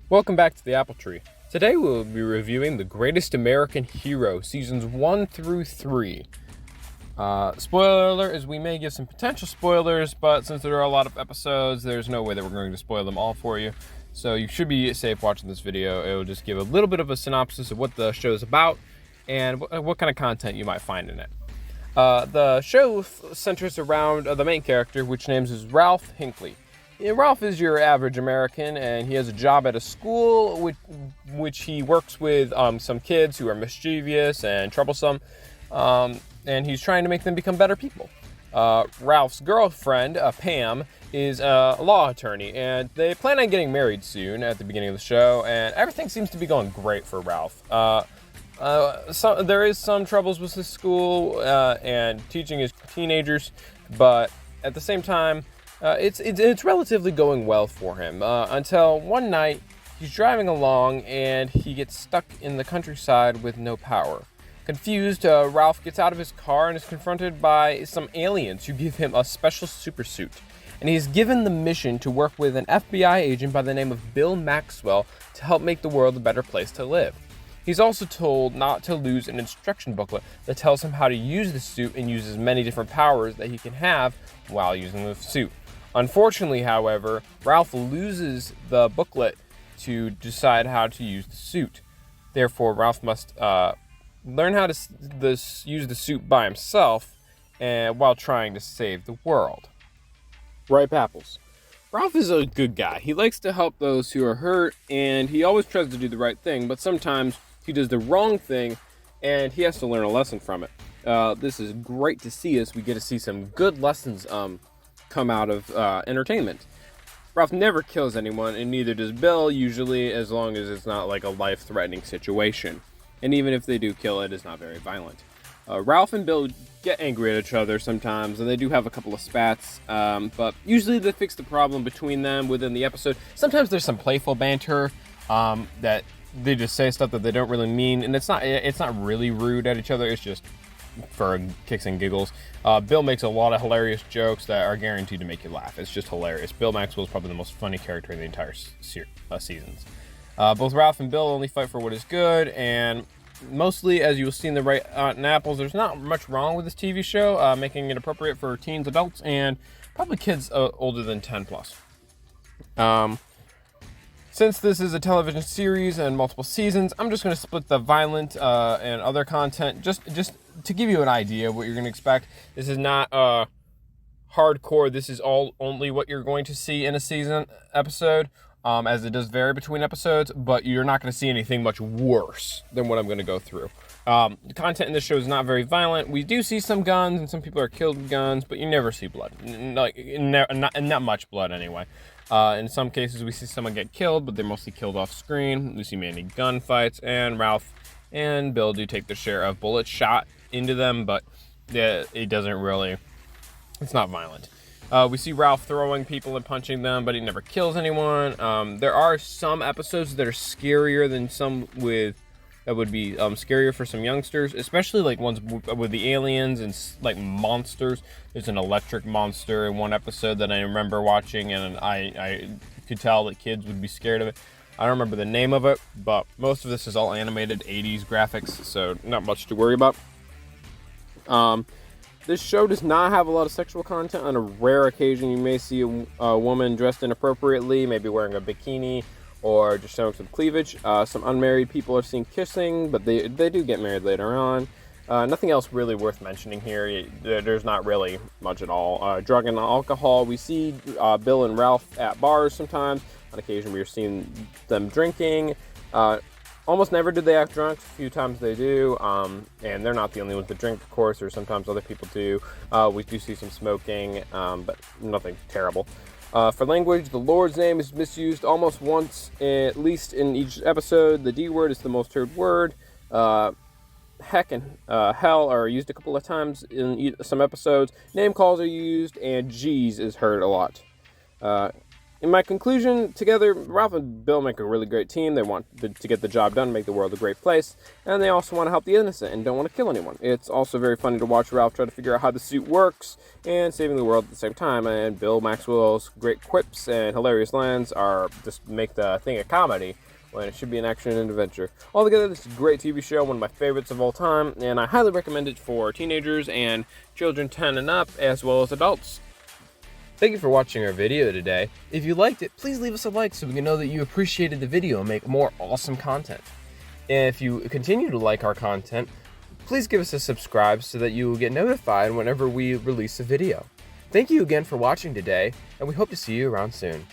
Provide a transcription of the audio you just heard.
Welcome back to the Apple Tree. Today we'll be reviewing The Greatest American Hero, Seasons 1 through 3. Spoiler alert, as we may give some potential spoilers, but since there are a lot of episodes, there's no way that we're going to spoil them all for you. So you should be safe watching this video. It will just give a little bit of a synopsis of what the show is about and what kind of content you might find in it. The show centers around the main character, which names is Ralph Hinckley. Ralph is your average American, and he has a job at a school which he works with some kids who are mischievous and troublesome, and he's trying to make them become better people. Ralph's girlfriend, Pam, is a law attorney, and they plan on getting married soon at the beginning of the show, and everything seems to be going great for Ralph. There is some troubles with his school and teaching his teenagers, but at the same time, it's relatively going well for him until one night he's driving along and he gets stuck in the countryside with no power. Confused, Ralph gets out of his car and is confronted by some aliens who give him a special super suit. And he's given the mission to work with an FBI agent by the name of Bill Maxwell to help make the world a better place to live. He's also told not to lose an instruction booklet that tells him how to use the suit and use as many different powers that he can have while using the suit. Unfortunately, however, Ralph loses the booklet to decide how to use the suit. Therefore, Ralph must learn how to use the suit by himself and while trying to save the world. Ripe apples. Ralph is a good guy. He likes to help those who are hurt, and he always tries to do the right thing, but sometimes he does the wrong thing, and he has to learn a lesson from it. This is great to see as we get to see some good lessons come out of entertainment. Ralph never kills anyone, and neither does Bill, usually, as long as it's not like a life-threatening situation. And even if they do kill, it is not very violent. Ralph and Bill get angry at each other sometimes, and they do have a couple of spats, but usually they fix the problem between them within the episode. Sometimes there's some playful banter that they just say stuff that they don't really mean, and it's not really rude at each other, it's just for kicks and giggles. Bill makes a lot of hilarious jokes that are guaranteed to make you laugh. It's just hilarious. Bill Maxwell is probably the most funny character in the entire seasons. Both Ralph and Bill only fight for what is good, and mostly, as you will see in the Right and Apples, there's not much wrong with this TV show, making it appropriate for teens, adults, and probably kids older than 10 plus. Since this is a television series and multiple seasons, I'm just going to split the violent and other content just to give you an idea of what you're going to expect. This is not hardcore. This is only what you're going to see in a season episode, as it does vary between episodes, but you're not going to see anything much worse than what I'm going to go through. The content in this show is not very violent. We do see some guns, and some people are killed with guns, but you never see blood. Not much blood anyway. In some cases, we see someone get killed, but they're mostly killed off screen. We see many gunfights, and Ralph and Bill do take their share of bullets shot into them, but it doesn't really, it's not violent. We see Ralph throwing people and punching them, but he never kills anyone. There are some episodes that are scarier than some that would be scarier for some youngsters, especially like ones with the aliens and like monsters. There's an electric monster in one episode that I remember watching, and I could tell that kids would be scared of it. I don't remember the name of it, but most of this is all animated 80s graphics, so not much to worry about. This show does not have a lot of sexual content. On a rare occasion, you may see a woman dressed inappropriately, maybe wearing a bikini, or just showing some cleavage. Some unmarried people are seen kissing, but they do get married later on. Nothing else really worth mentioning here. There's not really much at all. Drug and alcohol. We see Bill and Ralph at bars sometimes. On occasion, we are seeing them drinking. Almost never do they act drunk. A few times they do. And they're not the only ones that drink, of course, or sometimes other people do. We do see some smoking, but nothing terrible. For language, the Lord's name is misused almost once, at least in each episode. The D word is the most heard word. Heck and hell are used a couple of times in some episodes. Name calls are used, and G's is heard a lot. In my conclusion, together, Ralph and Bill make a really great team. They want to get the job done, make the world a great place, and they also want to help the innocent and don't want to kill anyone. It's also very funny to watch Ralph try to figure out how the suit works and saving the world at the same time, and Bill Maxwell's great quips and hilarious lines are just make the thing a comedy when it should be an action and adventure. Altogether, this is a great TV show, one of my favorites of all time, and I highly recommend it for teenagers and children 10 and up, as well as adults. Thank you for watching our video today. If you liked it, please leave us a like so we can know that you appreciated the video and make more awesome content. And if you continue to like our content, please give us a subscribe so that you will get notified whenever we release a video. Thank you again for watching today, and we hope to see you around soon.